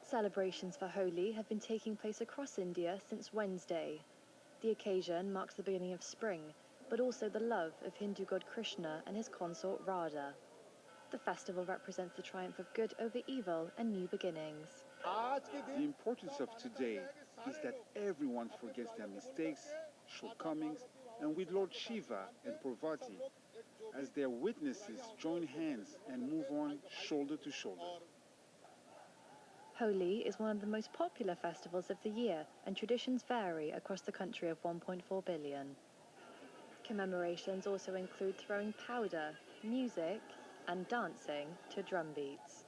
Celebrations for Holi have been taking place across India since Wednesday. The occasion marks the beginning of spring, but also the love of Hindu god Krishna and his consort Radha. The festival represents the triumph of good over evil and new beginnings. The importance of today is that everyone forgets their mistakes, shortcomings, and with Lord Shiva and Parvati, as their witnesses join hands and move on shoulder to shoulder. Holi is one of the most popular festivals of the year, and traditions vary across the country of 1.4 billion. Commemorations also include throwing powder, music, and dancing to drum beats.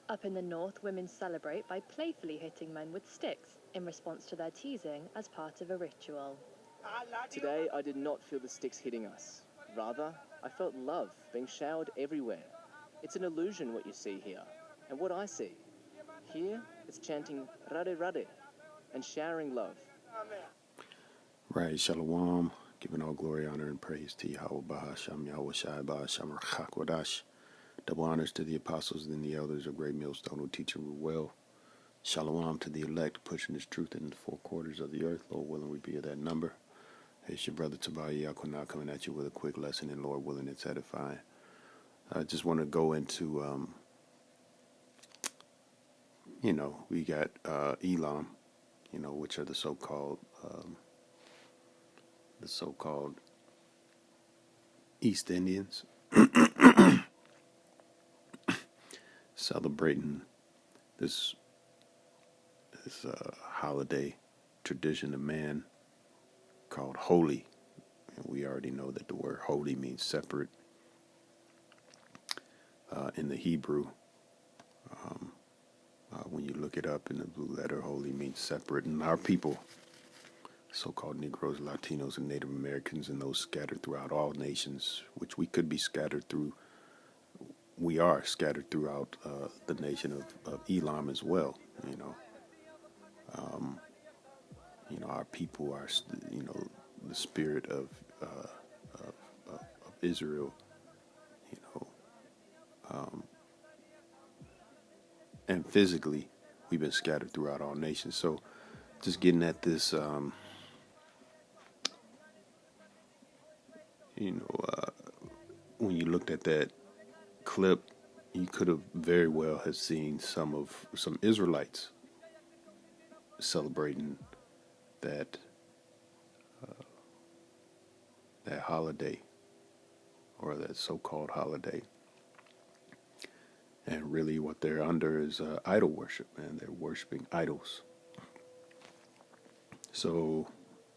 Up in the north, women celebrate by playfully hitting men with sticks in response to their teasing as part of a ritual. Today, I did not feel the sticks hitting us. Rather, I felt love being showered everywhere. It's an illusion what you see here, and what I see. Here, it's chanting Radhe Radhe and showering love. Right, Shalom, giving all glory, honor, and praise to Yahweh Bahasham, Yahweh Shai Bahasham, Chakwadash. Double honors to the apostles and the elders of Great Millstone who teach and rule well. Shalom to the elect, pushing this truth in the four quarters of the earth. Lord willing, we be of that number. It's your brother Tobiah Yakunah coming at you with a quick lesson, and Lord willing, it's edifying. I just want to go into, we got Elam, which are the so-called East Indians, celebrating this holiday tradition of man called Holi. And we already know that the word holy means separate in the Hebrew. When you look it up in the blue letter, holy means separate. And our people, so-called Negroes, Latinos, and Native Americans, and those scattered throughout all nations, which we could be scattered through, we are scattered throughout the nation of Elam as well. Our people are, the spirit of Israel, and physically, we've been scattered throughout all nations. So, just getting at this, when you looked at that clip, you could have very well have seen some Israelites celebrating that holiday, or that so-called holiday. And really what they're under is idol worship, man. They're worshiping idols. So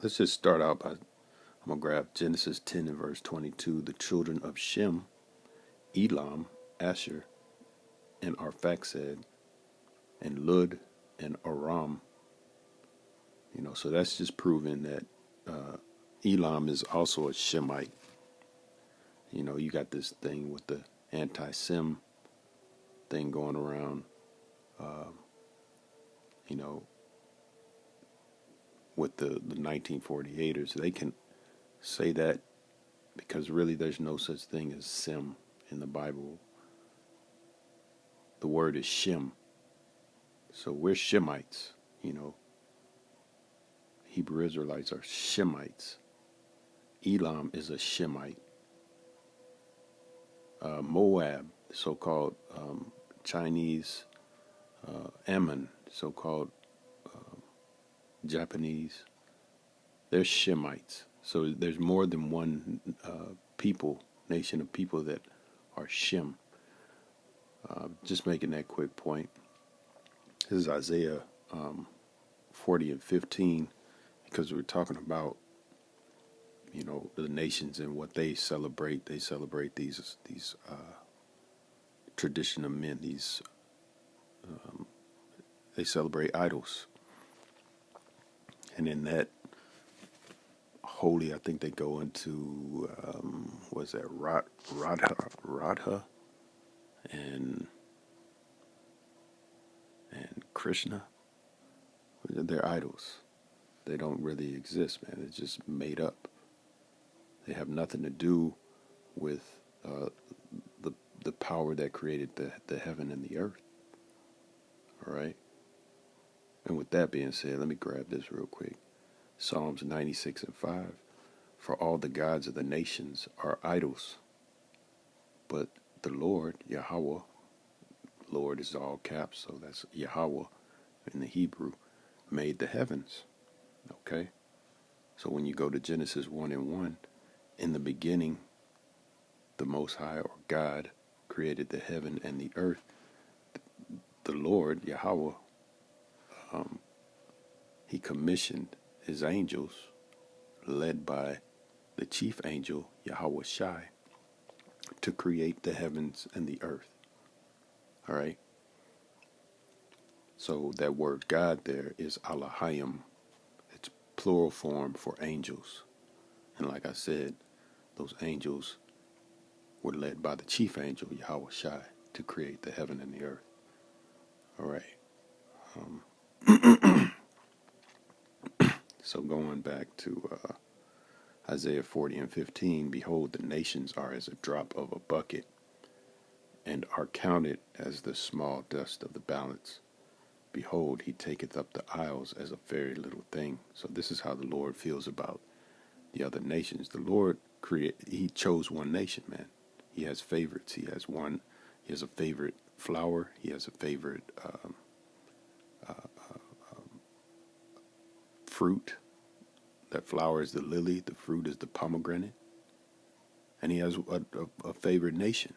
let's just start out by, I'm going to grab Genesis 10 and verse 22. The children of Shem, Elam, Asher, and Arphaxad, and Lud, and Aram. So that's just proving that Elam is also a Shemite. You got this thing with the anti-Sem thing going around, with the 1948ers. They can say that because really there's no such thing as Sem in the Bible. The word is Shem. So we're Shemites, Hebrew Israelites are Shemites. Elam is a Shemite. Moab, so-called Chinese, Ammon, so-called Japanese, they're Shemites. So there's more than one nation of people that are Shem. Just making that quick point. This is Isaiah 40 and 15, because we're talking about, the nations and what they celebrate. They celebrate these tradition of men. They celebrate idols. And in that holy, I think they go into, what's that, Radha and Krishna. They're idols. They don't really exist, man. It's just made up. They have nothing to do with the power that created the heaven and the earth. All right. And with that being said, let me grab this real quick. Psalms 96 and 5. For all the gods of the nations are idols, but the Lord, Yahweh, Lord is all caps, so that's Yahweh in the Hebrew, made the heavens. Okay? So when you go to Genesis 1 and 1, in the beginning, the Most High, or God, created the heaven and the earth. The Lord, Yahweh, he commissioned his angels, led by the chief angel, Yahweh Shai, to create the heavens and the earth. All right? So that word God there is Elohim. It's plural form for angels. And like I said, those angels were led by the chief angel, Yahweh Shai, to create the heaven and the earth. All right. So going back to Isaiah 40 and 15, behold, the nations are as a drop of a bucket, and are counted as the small dust of the balance. Behold, he taketh up the isles as a very little thing. So this is how the Lord feels about the other nations. The Lord he chose one nation, man. He has favorites. He has a favorite flower. He has a favorite fruit. That flower is the lily. The fruit is the pomegranate. And he has a favorite nation,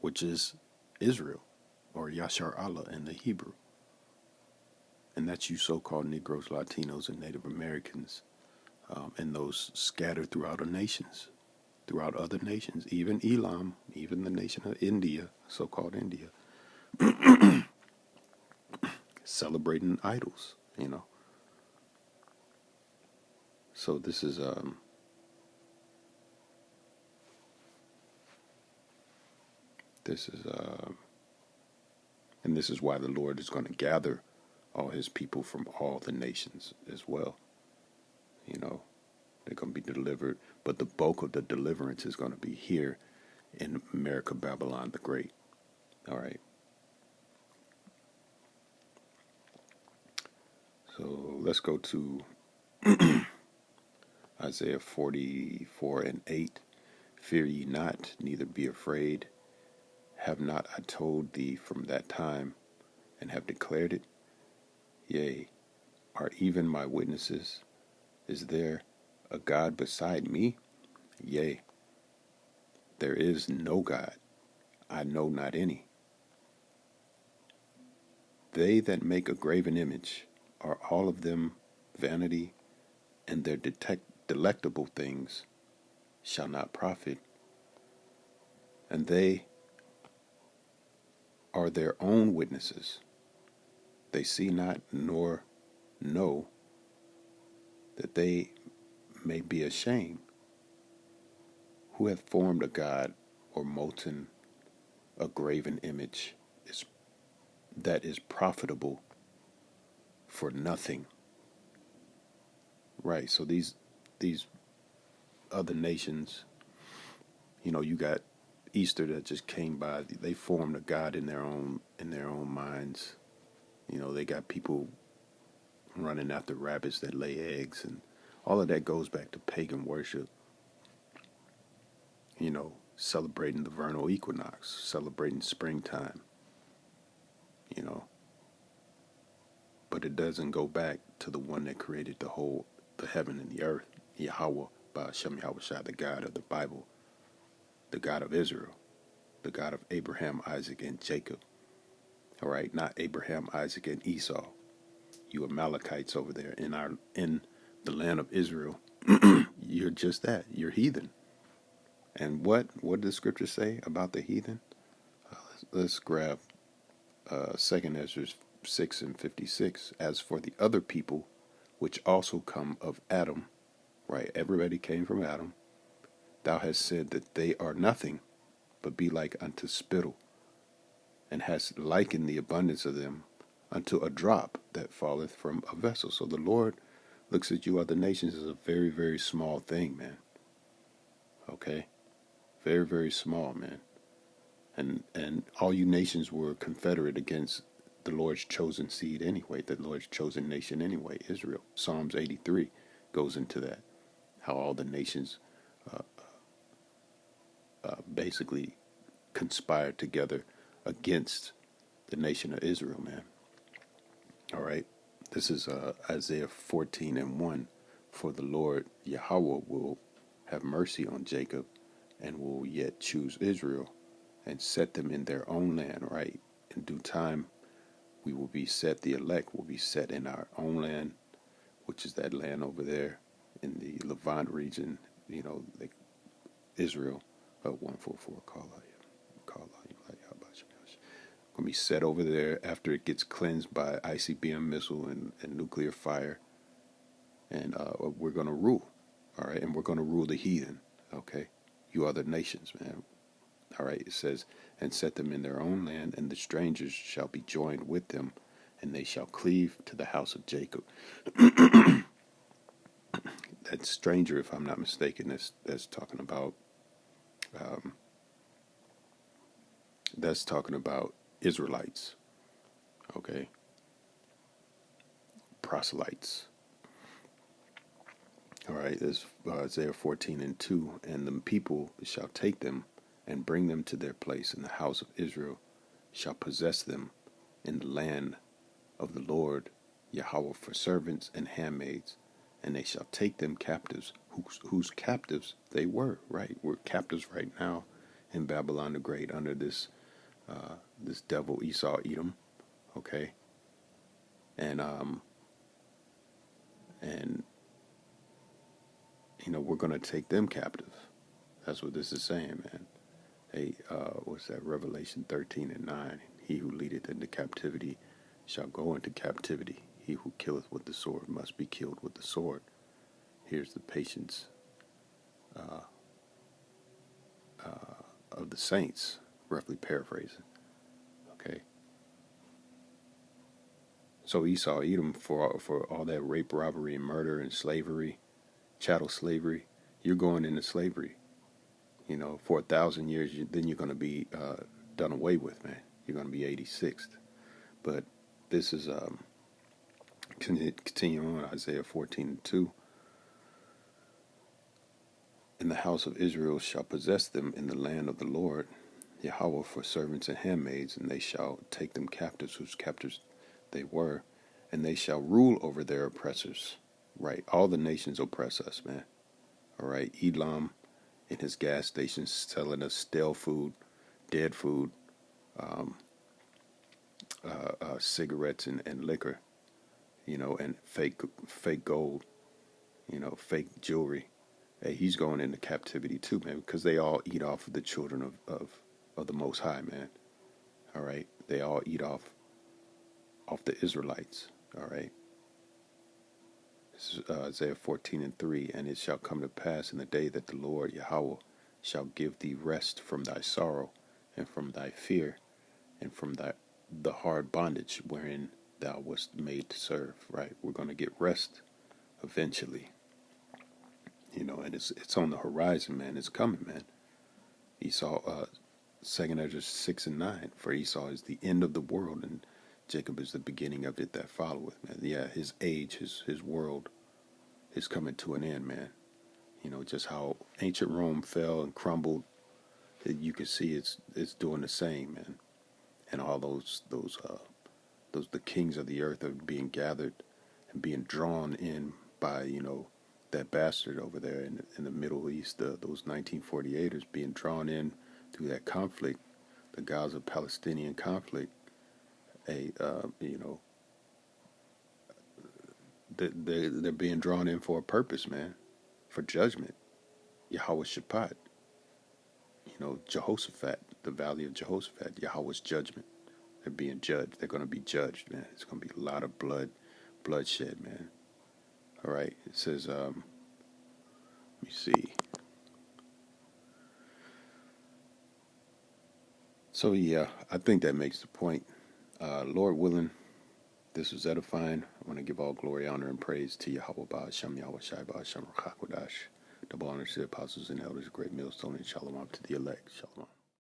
which is Israel, or Yashar Allah in the Hebrew. And that's you so-called Negroes, Latinos, and Native Americans, and those scattered throughout other nations, even Elam, even the nation of India, so-called India, celebrating idols, So this is and this is why the Lord is going to gather all his people from all the nations as well. They're going to be delivered, but the bulk of the deliverance is going to be here in America, Babylon the Great. All right. So let's go to Isaiah 44 and 8. Fear ye not, neither be afraid. Have not I told thee from that time, and have declared it? Yea, are even my witnesses? Is there a God beside me? Yea, there is no God, I know not any. They that make a graven image are all of them vanity, and their delectable things shall not profit. And they are their own witnesses. They see not nor know, that they may be ashamed. Who hath formed a god, or molten a graven image, that is profitable for nothing? Right. So these other nations, you got Easter that just came by. They formed a god in their own minds. They got people running after rabbits that lay eggs, and all of that goes back to pagan worship. Celebrating the vernal equinox, celebrating springtime. But it doesn't go back to the one that created the heaven and the earth, Yahweh, Ba'ashem Yahushua, the God of the Bible, the God of Israel, the God of Abraham, Isaac, and Jacob. All right, not Abraham, Isaac, and Esau. You Amalekites over there in the land of Israel, you're just that. You're heathen. And what does the scripture say about the heathen? Let's grab 2 Ezra 6 and 56. As for the other people, which also come of Adam, right? Everybody came from Adam. Thou hast said that they are nothing, but be like unto spittle, and hast likened the abundance of them unto a drop that falleth from a vessel. So the Lord looks at you other nations as a very, very small thing, man. Okay? Very, very small, man. And all you nations were confederate against the Lord's chosen seed anyway, the Lord's chosen nation anyway, Israel. Psalms 83 goes into that, how all the nations basically conspired together against the nation of Israel, man. All right. This is Isaiah 14:1. For the Lord Yahweh will have mercy on Jacob and will yet choose Israel and set them in their own land, right? In due time, we will be set, the elect will be set in our own land, which is that land over there in the Levant region, Israel. 144, call out. Going to be set over there after it gets cleansed by ICBM missile and nuclear fire. And we're going to rule, all right? And we're going to rule the heathen, okay? You other nations, man. All right, it says, and set them in their own land, and the strangers shall be joined with them, and they shall cleave to the house of Jacob. That stranger, if I'm not mistaken, that's talking about Israelites, okay? Proselytes. All right, there's Isaiah 14:2, and the people shall take them and bring them to their place, and the house of Israel shall possess them in the land of the Lord Yahweh for servants and handmaids, and they shall take them captives, whose captives they were, right? We're captives right now in Babylon the Great under this devil Esau Edom, okay? And we're going to take them captive. That's what this is saying, man. Hey, what's that? Revelation 13:9. He who leadeth into captivity shall go into captivity. He who killeth with the sword must be killed with the sword. Here's the patience of the saints, roughly paraphrasing. Okay. So Esau, Edom, for all that rape, robbery, and murder and slavery, chattel slavery, you're going into slavery. For 1,000 years, then you're going to be done away with, man. You're going to be 86th. But this is continuing on Isaiah 14:2. And the house of Israel shall possess them in the land of the Lord Yahweh for servants and handmaids, and they shall take them captives, whose captives they were, and they shall rule over their oppressors. Right, all the nations oppress us, man. All right, Elam in his gas stations selling us stale food, dead food, cigarettes and liquor, and fake gold, fake jewelry. Hey, he's going into captivity too, man, because they all eat off of the children of the Most High, man. All right, they all eat off the Israelites. All right. This is Isaiah 14:3, and it shall come to pass in the day that the Lord Yahweh shall give thee rest from thy sorrow and from thy fear and from the hard bondage wherein thou wast made to serve. Right, we're going to get rest eventually. And it's on the horizon, man. It's coming, man. Esau, 2 Ezra 6:9, for Esau is the end of the world, and Jacob is the beginning of it that followeth, man. Yeah, his age, his world is coming to an end, man. Just how ancient Rome fell and crumbled, you can see it's doing the same, man. And all those the kings of the earth are being gathered and being drawn in by, that bastard over there in the Middle East, those 1948ers being drawn in through that conflict, the Gaza-Palestinian conflict. They're being drawn in for a purpose, man, for judgment. Yahweh Shaphat, Jehoshaphat, the valley of Jehoshaphat, Yahweh's judgment. They're being judged. They're going to be judged, man. It's going to be a lot of bloodshed, man. All right. It says, let me see. So, yeah, I think that makes the point. Lord willing, this was edifying. I want to give all glory, honor, and praise to Yahweh Ba'Hashem, Yahweh Shai Ba'Hashem, Ruach HaKodesh, double honor to the apostles and elders, great millstone, and shalom to the elect. Shalom.